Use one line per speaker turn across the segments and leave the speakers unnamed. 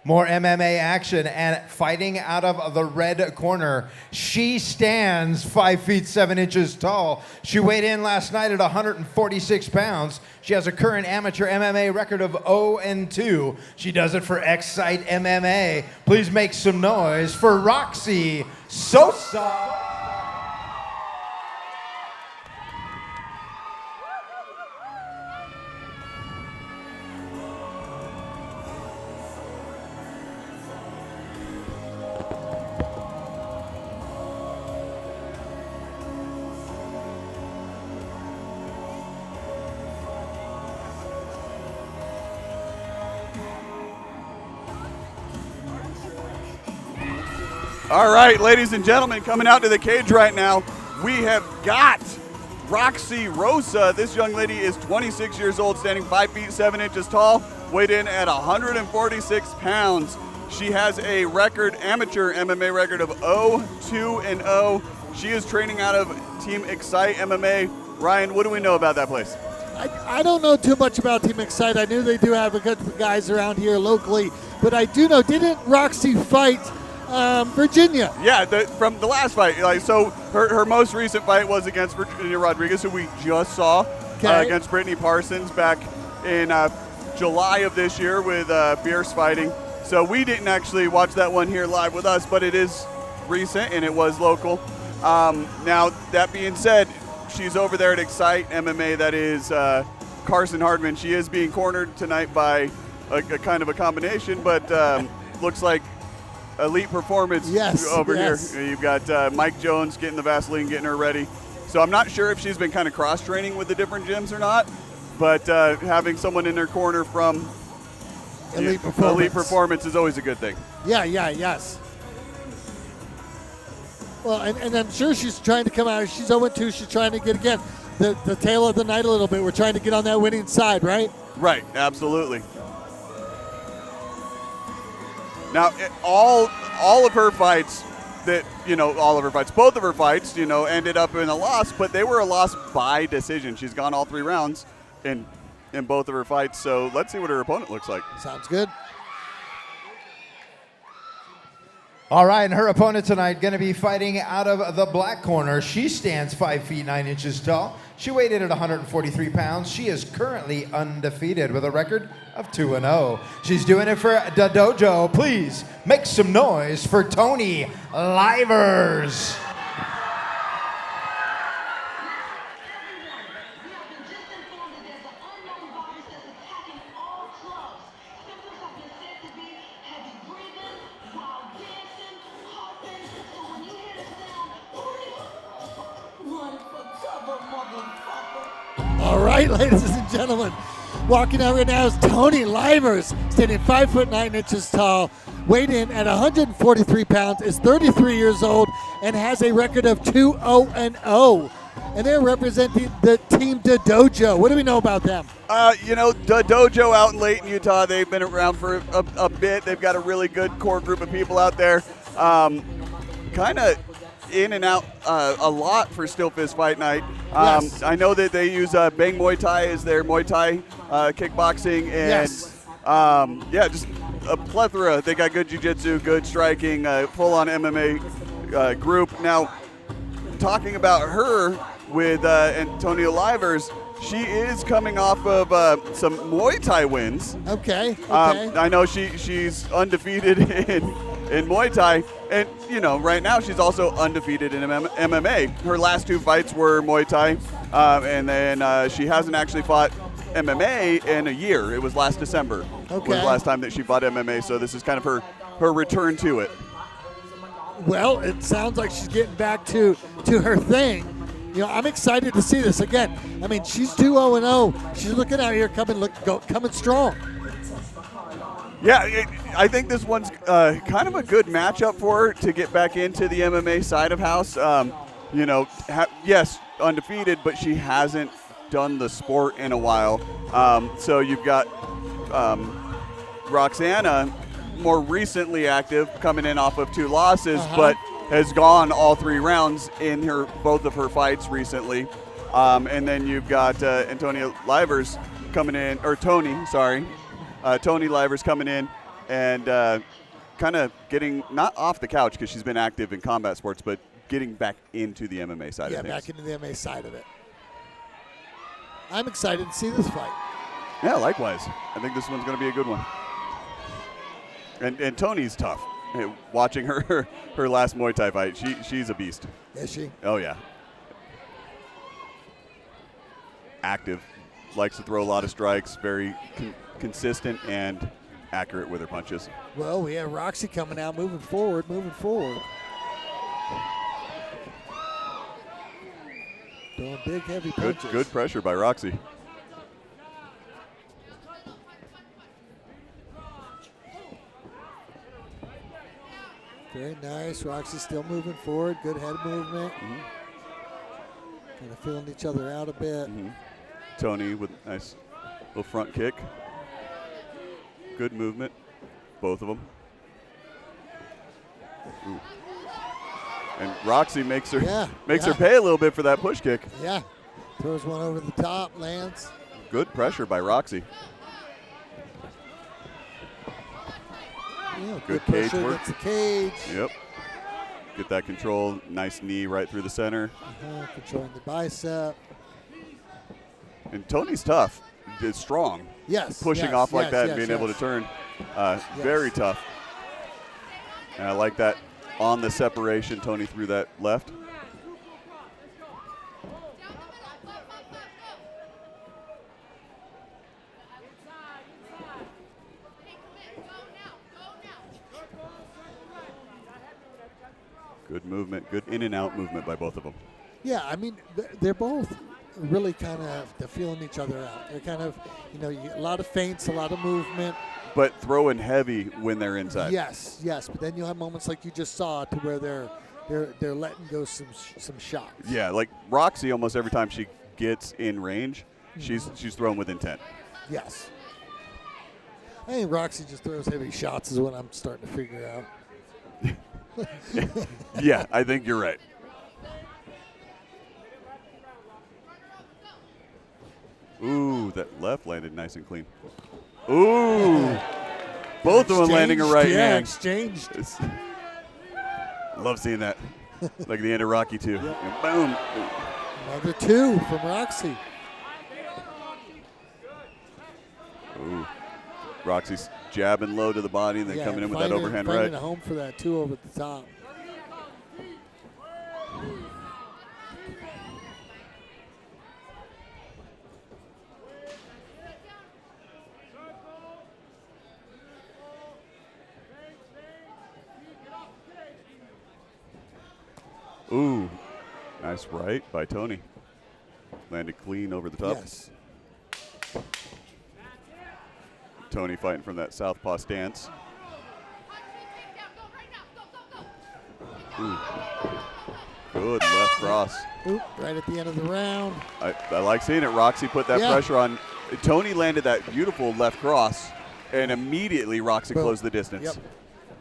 More MMA action, and fighting out of the red corner. She stands 5 feet 7 inches tall. She weighed in last night at 146 pounds. She has a current amateur MMA record of 0-2. She does it for Excite MMA. Please make some noise for ROXY SOSA.
All right, ladies and gentlemen, coming out to the cage right now, we have got ROXY SOSA. This young lady is 26 years old, standing 5 feet 7 inches tall, weighed in at 146 pounds. She has a record, amateur MMA record of 0-2-0. She is training out of Team Excite MMA. Ryan, what do we know about that place?
I don't know too much about Team Excite. I knew they do have a good guys around here locally, but I do know, didn't ROXY fight Virginia?
Yeah, from the last fight. So her most recent fight was against Virginia Rodriguez, who we just saw against Brittany Parsons back in July of this year with Fierce Fighting. So we didn't actually watch that one here live with us, but it is recent and it was local. Now, that being said, she's over there at Excite MMA. That is Carson Hardman. She is being cornered tonight by a kind of a combination, but looks like Elite Performance over here. You've got Mike Jones getting the Vaseline, getting her ready. So I'm not sure if she's been kind of cross-training with the different gyms or not, but having someone in their corner from
Elite
Performance is always a good thing.
Yes. Well, and I'm sure she's trying to come out. She's 0-2. She's trying to get, again, the tail of the night a little bit. We're trying to get on that winning side, right?
Right, absolutely. Now, all of her fights both of her fights, ended up in a loss, but they were a loss by decision. She's gone all 3 rounds in both of her fights, so let's see what her opponent looks like.
Sounds good.
All right, and her opponent tonight going to be fighting out of the black corner. She stands 5 feet 9 inches tall. She weighed in at 143 pounds. She is currently undefeated with a record of 2-0. She's doing it for the dojo. Please make some noise for TONI LIVERS.
All right, ladies and gentlemen, walking out right now is TONI LIVERS, standing 5 foot 9 inches tall, weighed in at 143 pounds, is 33 years old, and has a record of 2-0-0. And they're representing the Team the Dojo. What do we know about them?
The Dojo out in Layton, Utah, they've been around for a bit. They've got a really good core group of people out there. Kind of in and out a lot for SteelFist Fight Night.
Yes.
I know that they use Bang Muay Thai as their Muay Thai kickboxing, and just a plethora. They got good jiu-jitsu, good striking, full-on MMA group. Now, talking about her with TONI LIVERS, she is coming off of some Muay Thai wins.
Okay.
I know she's undefeated in Muay Thai, and right now she's also undefeated in MMA. Her last 2 fights were Muay Thai, and then she hasn't actually fought MMA in a year. It was last December. Was the last time that she fought MMA, so this is kind of her return to it.
Well, it sounds like she's getting back to her thing. I'm excited to see this again. I mean, she's 2-0-0. She's looking out here coming strong.
Yeah, I think this one's kind of a good matchup for her to get back into the MMA side of house. Yes, undefeated, but she hasn't done the sport in a while. So you've got Roxana, more recently active, coming in off of 2 losses, but has gone all 3 rounds in both of her fights recently. And then you've got TONI LIVERS coming in, or TONI LIVERS coming in, and kind of getting not off the couch because she's been active in combat sports, but getting back into the MMA side of things.
Yeah, back into the MMA side of it. I'm excited to see this fight.
Yeah, likewise. I think this one's going to be a good one. And Toni's tough. Hey, watching her last Muay Thai fight, she's a beast.
Is she?
Oh, yeah. Active. Likes to throw a lot of strikes. Very consistent and accurate with her punches.
Well, we have ROXY coming out, moving forward. Throwing big, heavy punches.
Good pressure by ROXY.
Very nice. ROXY still moving forward. Good head movement. Kind of feeling each other out a bit.
TONI with a nice little front kick. Good movement, both of them. Ooh. And ROXY makes her her pay a little bit for that push kick.
Yeah. Throws one over the top, lands.
Good pressure by ROXY.
Yeah,
good cage work.
Against the cage.
Yep. Get that control. Nice knee right through the center.
Controlling the bicep.
And TONI's tough. It's strong.
Yes.
Pushing off like that and being able to turn. Very tough. And I like that on the separation. TONI threw that left. Good movement, good in and out movement by both of them.
Yeah, I mean, they're both really kind of feeling each other out. They're kind of, a lot of feints, a lot of movement.
But throwing heavy when they're inside.
Yes. But then you'll have moments like you just saw to where they're letting go some shots.
Yeah, like ROXY, almost every time she gets in range, she's throwing with intent.
Yes. I think ROXY just throws heavy shots is what I'm starting to figure out.
Yeah, I think you're right. Ooh, that left landed nice and clean. Ooh. Both of them landing a right hand.
Exchanged.
Love seeing that. Like the end of Rocky 2. Yep. And boom.
Another 2 from ROXY.
Ooh. ROXY's jabbing low to the body and then coming in with that overhand right.
Finding a home for that 2 over the top.
Ooh, nice right by TONI. Landed clean over the top.
Yes.
TONI fighting from that southpaw stance. Ooh. Good left cross.
Ooh, right at the end of the round.
I like seeing it. ROXY put that pressure on. TONI landed that beautiful left cross, and immediately ROXY closed the distance.
Yep.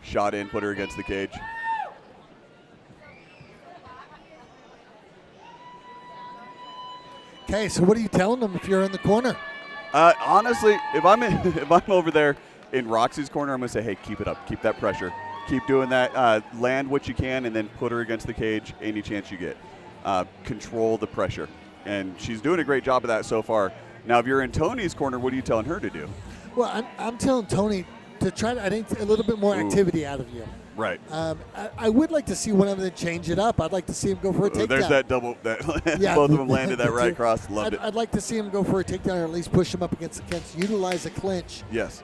Shot in, put her against the cage.
Okay, so what are you telling them if you're in the corner?
Honestly, if I'm over there in ROXY's corner, I'm gonna say, hey, keep it up, keep that pressure, keep doing that, land what you can, and then put her against the cage any chance you get. Control the pressure, and she's doing a great job of that so far. Now, if you're in TONI's corner, what are you telling her to do?
Well, I'm telling TONI to try to, I think, a little bit more activity out of you.
Right.
I would like to see one of them change it up. I'd like to see him go for a takedown.
There's that double. Both of them landed that right cross. Loved it.
I'd like to see him go for a takedown or at least push him up against the cage. Utilize a clinch.
Yes.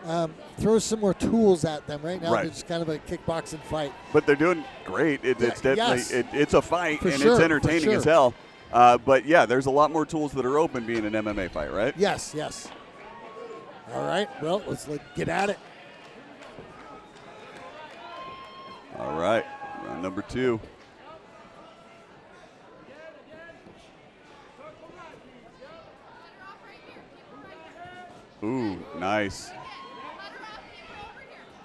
Throw some more tools at them. Right now, it's kind of a kickboxing fight.
But they're doing great. It's definitely it's a fight
for
and
sure,
it's entertaining as hell. But yeah, there's a lot more tools that are open being an MMA fight, right?
Yes. All right. Well, let's get at it.
All right, round number 2. Ooh, nice.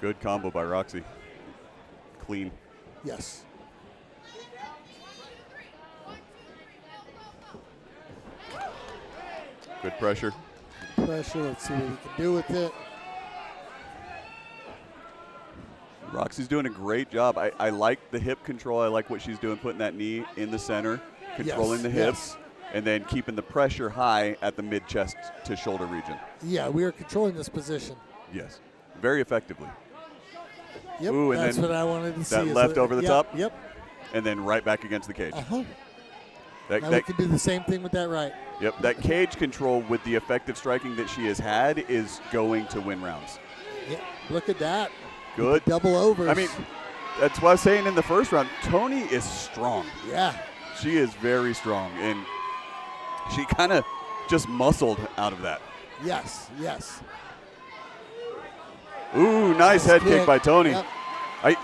Good combo by ROXY. Clean.
Yes.
Good pressure.
Let's see what we can do with it.
Roxy's doing a great job. I like the hip control. I like what she's doing, putting that knee in the center, controlling the hips, and then keeping the pressure high at the mid-chest to shoulder region.
Yeah, we are controlling this position.
Yes, very effectively.
Yep,
Ooh, and
that's
then
what I wanted to see.
that left over the top?
Yep.
And then right back against the cage.
Uh-huh.
That,
Now
that,
we can do the same thing with that right.
Yep, that cage control with the effective striking that she has had is going to win rounds.
Yeah, look at that.
Good.
Double overs.
I mean, that's what I was saying in the first round. TONI is strong.
Yeah.
She is very strong, and she kind of just muscled out of that.
Yes, yes.
Ooh, nice head kick by TONI.
Yep.
I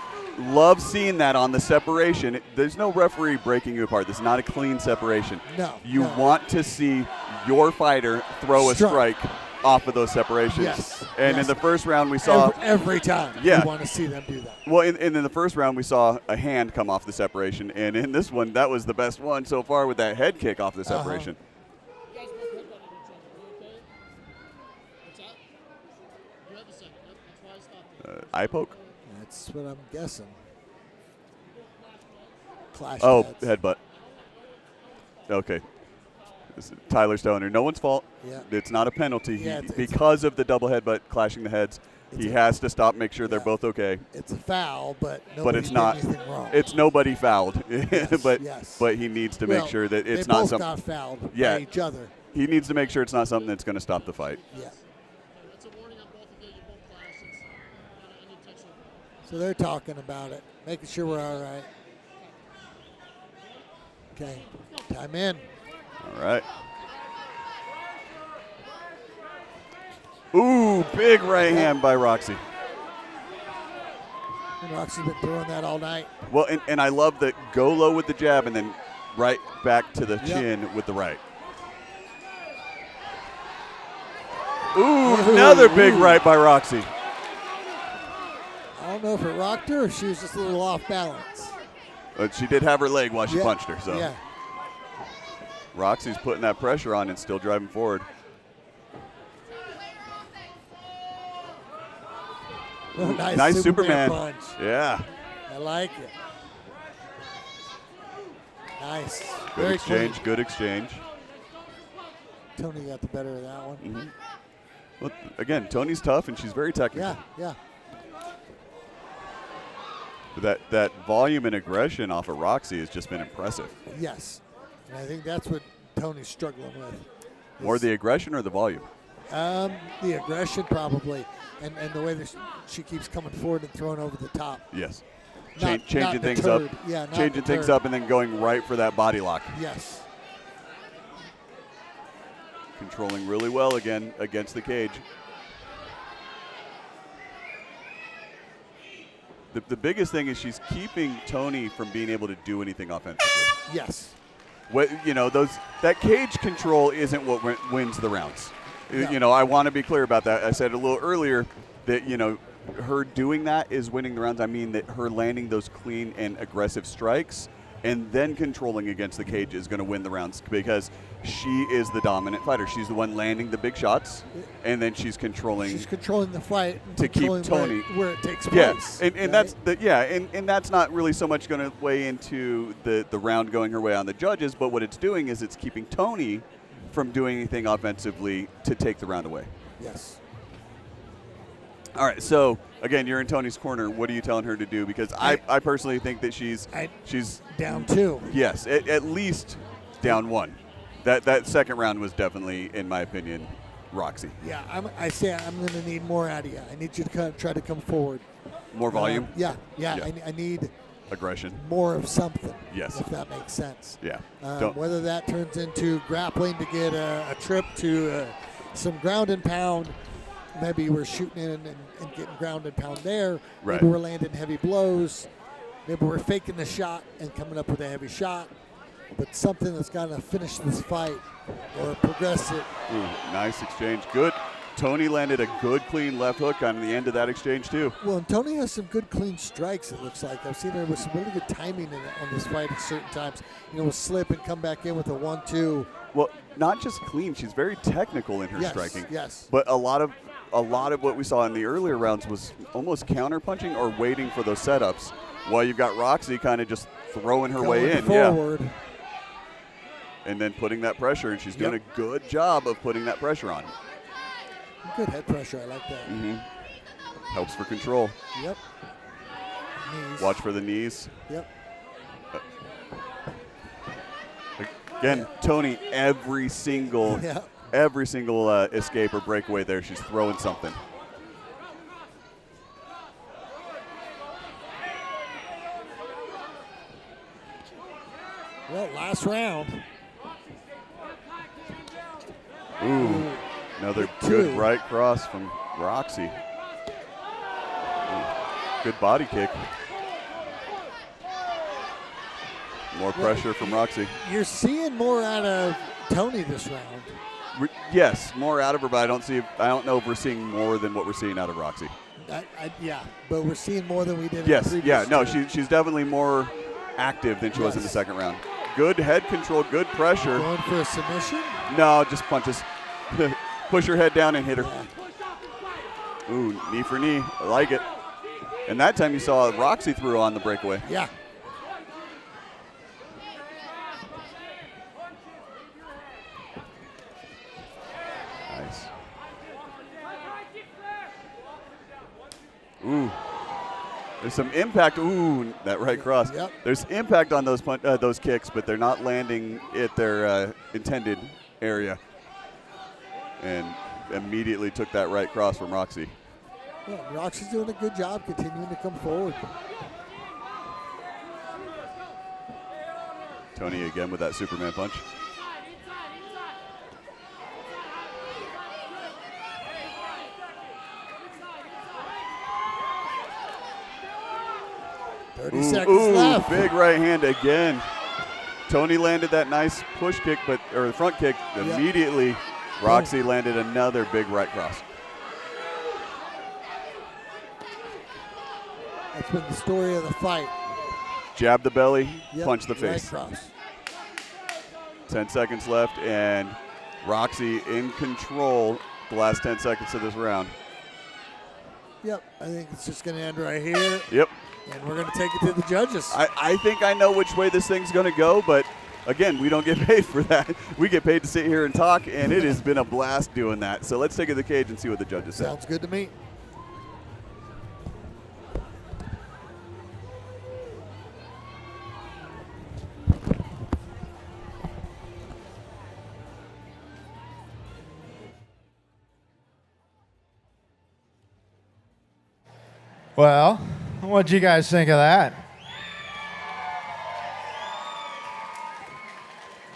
love seeing that on the separation. There's no referee breaking you apart. This is not a clean separation.
No.
You want to see your fighter throw a strike off of those separations.
Yes.
And in the first round we saw
every time.
Yeah.
You want to see them do that.
well, and in the first round we saw a hand come off the separation, and in this one that was the best one so far with that head kick off the separation. Eye poke.
That's what I'm guessing. Clash.
Oh,
heads.
headbutt. Okay. This is Tyler Stoner. No one's fault.
Yeah.
It's not a penalty.
Yeah,
Because of the double headbutt clashing the heads, he has to stop, make sure they're both okay.
It's a foul, but
It's not.
anything wrong.
It's nobody fouled. but
yes.
but he needs to make sure that it's
they
not
both
something.
got fouled
Yeah.
by each other.
He needs to make sure it's not something that's going to stop the fight.
Yeah. So they're talking about it, making sure we're all right. Okay, time in.
All right. Ooh, big right hand by ROXY.
And Roxy's been throwing that all night.
Well, and I love that go low with the jab and then right back to the chin with the right. Ooh, another big right by ROXY.
I don't know if it rocked her or she was just a little off balance.
But she did have her leg while she punched her, so.
Yeah.
ROXY's putting that pressure on and still driving forward.
Oh,
nice Superman
punch.
Yeah.
I like it. Nice.
Good
Very
exchange,
clean.
good exchange.
TONI got the better of that one.
Mm-hmm. Well, again, TONI's tough and she's very technical.
Yeah.
But that volume and aggression off of ROXY has just been impressive.
Yes. And I think that's what TONI's struggling with.
More the aggression or the volume?
The aggression probably, and the way that she keeps coming forward and throwing over the top.
Yes.
Not
Changing things up.
deterred. Yeah, not
changing things
deterred.
up and then going right for that body lock.
Yes.
Controlling really well again against the cage. The biggest thing is she's keeping TONI from being able to do anything offensively.
Yes.
That cage control isn't what wins the rounds.
No.
I want to be clear about that. I said a little earlier that her doing that is winning the rounds. I mean that her landing those clean and aggressive strikes and then controlling against the cage is going to win the rounds because she is the dominant fighter. She's the one landing the big shots, and then she's controlling.
She's controlling the fight and
to keep TONI
where it takes
yeah,
place.
and
right?
that's and that's not really so much going to weigh into the round going her way on the judges, but what it's doing is it's keeping TONI from doing anything offensively to take the round away.
Yes.
All right, so again, you're in TONI's corner. What are you telling her to do? Because I personally think that she's
down 2.
Yes, at least down 1. That second round was definitely, in my opinion, ROXY.
Yeah, I say I'm going to need more out of you. I need you to try to come forward.
More volume?
Yeah. I need
aggression.
More of something.
Yes.
If that makes sense.
Yeah.
Whether that turns into grappling to get a trip to some ground and pound. Maybe we're shooting in and getting ground and pound there.
Right.
Maybe we're landing heavy blows. Maybe we're faking the shot and coming up with a heavy shot. But something that's got to finish this fight or progress it.
Ooh, nice exchange. Good. TONI landed a good, clean left hook on the end of that exchange, too.
Well, and TONI has some good, clean strikes, it looks like. I've seen her with some really good timing on this fight at certain times. With slip and come back in with a 1-2.
Well, not just clean. She's very technical in her striking.
Yes.
But a lot of a lot of what we saw in the earlier rounds was almost counter-punching or waiting for those setups, while you've got ROXY kind of just throwing her way in.
Forward.
Yeah. And then putting that pressure, and she's doing a good job of putting that pressure on.
Good head pressure. I like that.
Helps for control.
Yep. Knees.
Watch for the knees.
Yep.
Again, TONI, every single escape or breakaway there, she's throwing something.
Well, last round.
Ooh, another good right cross from ROXY. Good body kick. More pressure from ROXY.
You're seeing more out of TONI this round.
Yes, more out of her, but I don't know if we're seeing more than what we're seeing out of ROXY.
Yeah, but we're seeing more than we did.
Yes,
in the previous
no,
two.
she's definitely more active than she was in the second round. Good head control, good pressure.
Going for a submission?
No, just punches. Push her head down and hit her. Ooh, knee for knee. I like it. And that time you saw ROXY threw on the breakaway.
Yeah.
Nice. Ooh. There's some impact. Ooh, that right cross.
Yep.
There's impact on those kicks, but they're not landing at their intended area. And immediately took that right cross from ROXY.
Yeah, ROXY's doing a good job continuing to come forward.
TONI again with that Superman punch.
Thirty seconds left.
Big right hand again. TONI landed that nice push kick, or front kick. Immediately, ROXY landed another big right cross.
That's been the story of the fight.
Jab the belly, punch the
right
face.
cross.
10 seconds left, and ROXY in control the last 10 seconds of this round.
Yep, I think it's just going to end right here.
Yep.
And we're going to take it to the judges.
I think I know which way this thing's going to go, but again, we don't get paid for that. We get paid to sit here and talk, and it has been a blast doing that. So let's take it to the cage and see what the judges say.
Sounds good to me.
Well, what'd you guys think of that?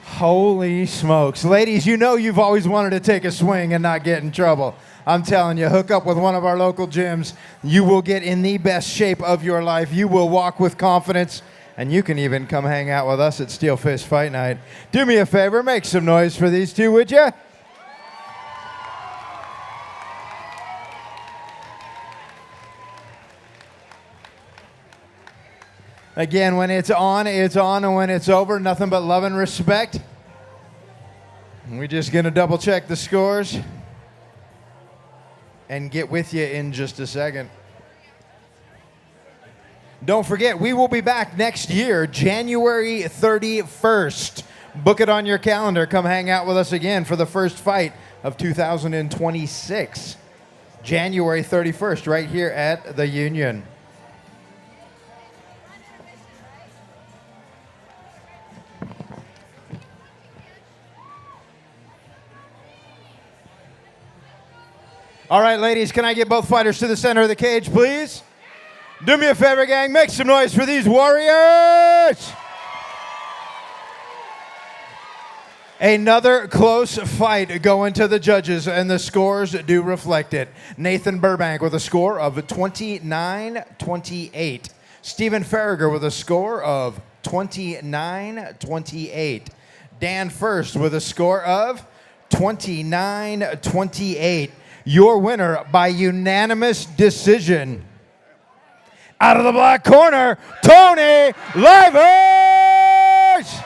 Holy smokes. Ladies, you know you've always wanted to take a swing and not get in trouble. I'm telling you, hook up with one of our local gyms. You will get in the best shape of your life. You will walk with confidence, and you can even come hang out with us at SteelFist Fight Night. Do me a favor, make some noise for these two, would you? Again, when it's on, and when it's over, nothing but love and respect. We're just going to double check the scores and get with you in just a second. Don't forget, we will be back next year, January 31st. Book it on your calendar. Come hang out with us again for the first fight of 2026. January 31st, right here at the Union. All right, ladies, can I get both fighters to the center of the cage, please? Do me a favor, gang. Make some noise for these warriors. Another close fight going to the judges, and the scores do reflect it. Nathan Burbank with a score of 29-28. Stephen Farragher with a score of 29-28. Dan First with a score of 29-28. Your winner by unanimous decision. Out of the black corner, TONI LIVERS!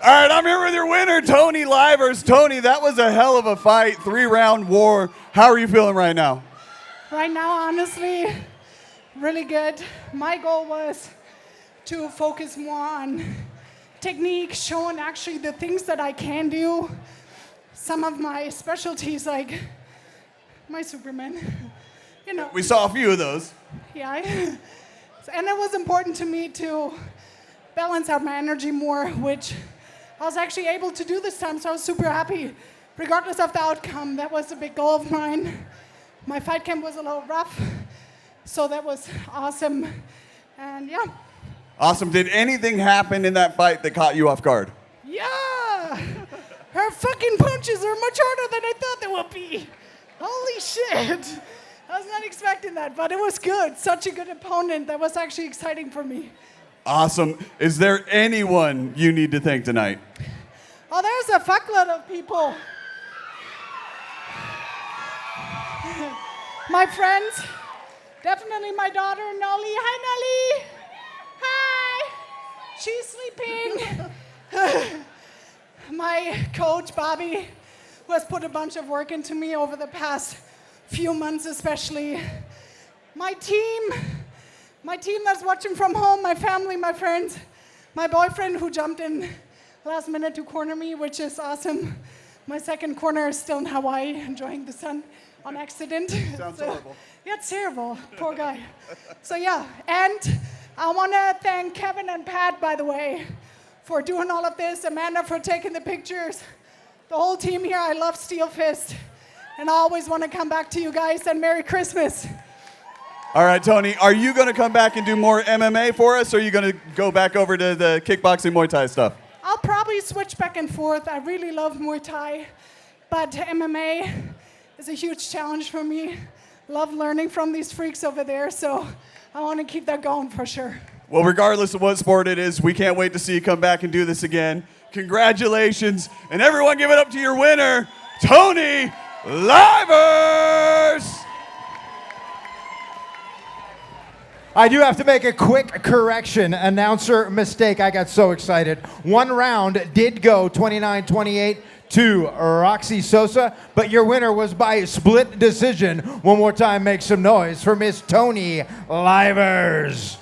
All right, I'm here with your winner, TONI Livers. TONI, that was a hell of a fight, 3-round war. How are you feeling right now?
Right now, honestly, really good. My goal was to focus more on technique, showing actually the things that I can do. Some of my specialties, like my Superman, you know.
We saw a few of those.
Yeah, and it was important to me to balance out my energy more, which I was actually able to do this time, so I was super happy. Regardless of the outcome, that was a big goal of mine. My fight camp was a little rough, so that was awesome, and yeah.
Awesome. Did anything happen in that fight that caught you off guard?
Yeah! Her fucking punches are much harder than I thought they would be. Holy shit! I was not expecting that, but it was good. Such a good opponent. That was actually exciting for me.
Awesome. Is there anyone you need to thank tonight?
Oh, there's a fuckload of people. My friends, definitely my daughter, Nolly. Hi, Nolly. Hi. She's sleeping. My coach, Bobby, who has put a bunch of work into me over the past few months especially. My team that's watching from home, my family, my friends, my boyfriend who jumped in last minute to corner me, which is awesome. My second corner is still in Hawaii, enjoying the sun on accident.
Sounds horrible.
Yeah, it's terrible. Poor guy. So yeah, and I want to thank Kevin and Pat, by the way, for doing all of this, Amanda for taking the pictures, the whole team here. I love SteelFist, and I always want to come back to you guys, and Merry Christmas.
All right, TONI, are you going to come back and do more MMA for us, or are you going to go back over to the kickboxing Muay Thai stuff?
I'll probably switch back and forth. I really love Muay Thai, but MMA is a huge challenge for me. Love learning from these freaks over there, so I want to keep that going for sure.
Well, regardless of what sport it is, we can't wait to see you come back and do this again. Congratulations, and everyone give it up to your winner, TONI Livers!
I do have to make a quick correction. Announcer mistake. I got so excited. One round did go 29-28 to ROXY SOSA, but your winner was by split decision. One more time, make some noise for Miss TONI Livers.